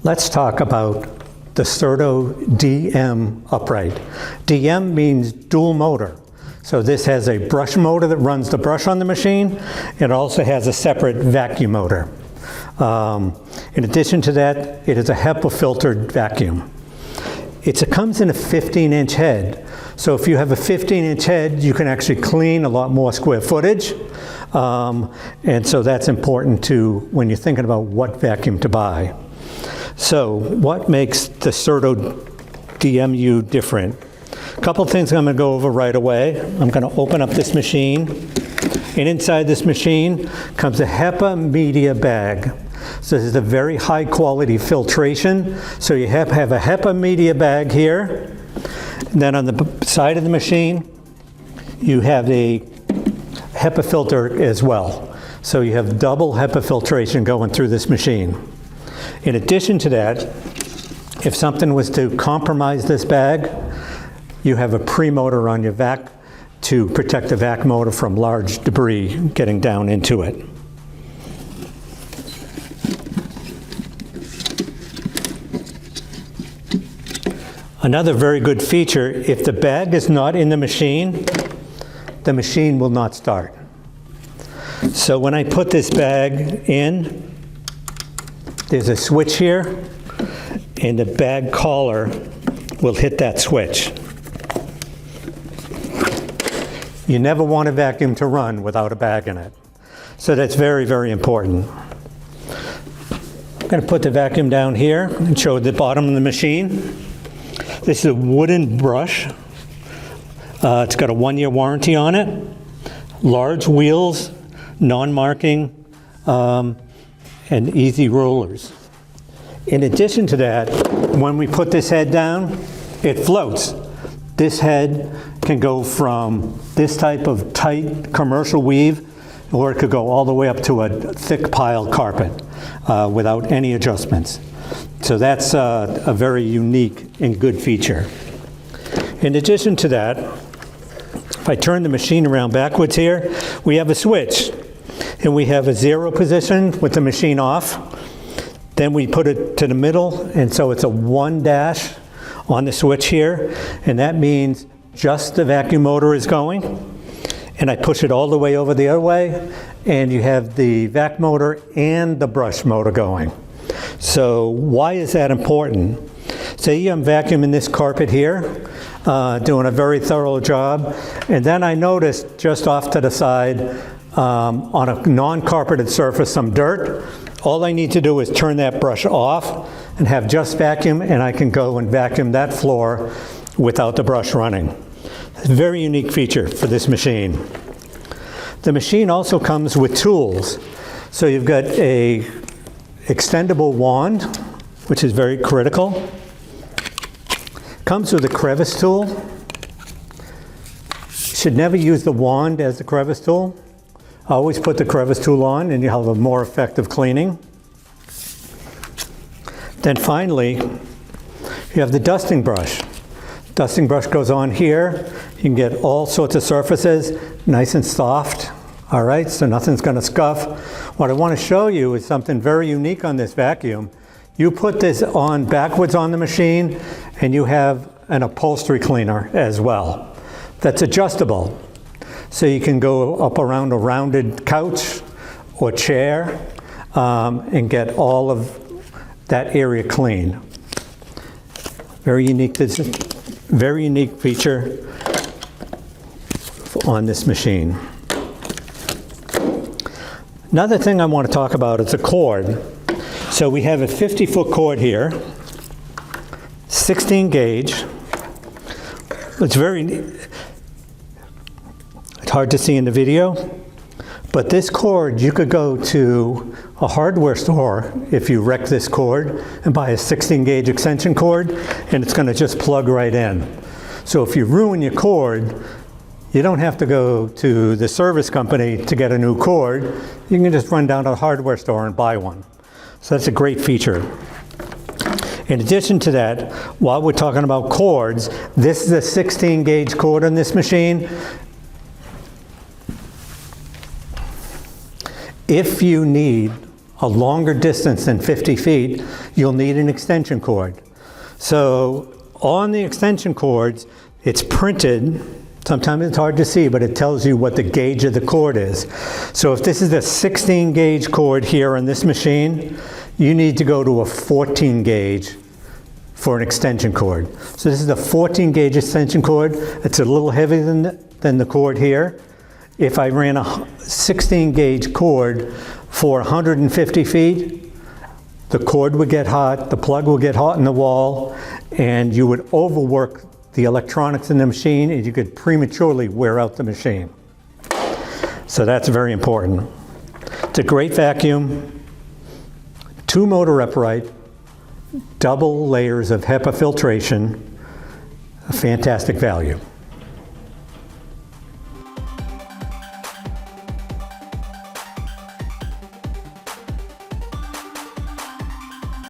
Let's talk about the CERTO DM upright. DM means dual motor. So this has a brush motor that runs the brush on the machine. It also has a separate vacuum motor. In addition to that, it is a HEPA filtered vacuum. It comes in a 15-inch head. So if you have a 15-inch head, you can actually clean a lot more square footage. And so that's important too when you're thinking about what vacuum to buy. So what makes the CERTO DMU different? A couple of things I'm going to go over right away. I'm going to open up this machine. And inside this machine comes a HEPA media bag. So this is a very high quality filtration. So you have a HEPA media bag here. And then on the side of the machine, you have a HEPA filter as well. So you have double HEPA filtration going through this machine. In addition to that, if something was to compromise this bag, you have a pre-motor on your vac to protect the vac motor from large debris getting down into it. Another very good feature, if the bag is not in the machine will not start. So when I put this bag in, there's a switch here, and the bag collar will hit that switch. You never want a vacuum to run without a bag in it. So that's very, very important. I'm going to put the vacuum down here and show the bottom of the machine. This is a wooden brush. It's got a 1-year warranty on it. Large wheels, non-marking, and easy rollers. In addition to that, when we put this head down, it floats. This head can go from this type of tight commercial weave, or it could go all the way up to a thick pile carpet without any adjustments. So that's a very unique and good feature. In addition to that, if I turn the machine around backwards here, we have a switch. And we have a 0 position with the machine off. Then we put it to the middle, and so it's a 1 dash on the switch here. And that means just the vacuum motor is going. And I push it all the way over the other way, and you have the vac motor and the brush motor going. So why is that important? Say I'm vacuuming this carpet here, doing a very thorough job, and then I noticed just off to the side on a non-carpeted surface some dirt. All I need to do is turn that brush off and have just vacuum, and I can go and vacuum that floor without the brush running. It's a very unique feature for this machine. The machine also comes with tools. So you've got a extendable wand, which is very critical. Comes with a crevice tool. Should never use the wand as the crevice tool. Always put the crevice tool on and you'll have a more effective cleaning. Then finally, you have the dusting brush. Dusting brush goes on here. You can get all sorts of surfaces, nice and soft. All right, so nothing's going to scuff. What I want to show you is something very unique on this vacuum. You put this on backwards on the machine, and you have an upholstery cleaner as well. That's adjustable. So you can go up around a rounded couch or chair and get all of that area clean. Very unique feature on this machine. Another thing I want to talk about is the cord. So we have a 50-foot cord here, 16 gauge. It's hard to see in the video, but this cord, you could go to a hardware store if you wreck this cord and buy a 16 gauge extension cord, and it's going to just plug right in. So if you ruin your cord, you don't have to go to the service company to get a new cord. You can just run down to a hardware store and buy one. So that's a great feature. In addition to that, while we're talking about cords, this is a 16 gauge cord on this machine. If you need a longer distance than 50 feet, you'll need an extension cord. So on the extension cords, it's printed. Sometimes it's hard to see, but it tells you what the gauge of the cord is. So if this is a 16 gauge cord here on this machine, you need to go to a 14 gauge for an extension cord. So this is a 14 gauge extension cord. It's a little heavier than the cord here. If I ran a 16 gauge cord for 150 feet, the cord would get hot, the plug would get hot in the wall, and you would overwork the electronics in the machine, and you could prematurely wear out the machine. So that's very important. It's a great vacuum, 2 motor upright, double layers of HEPA filtration, a fantastic value.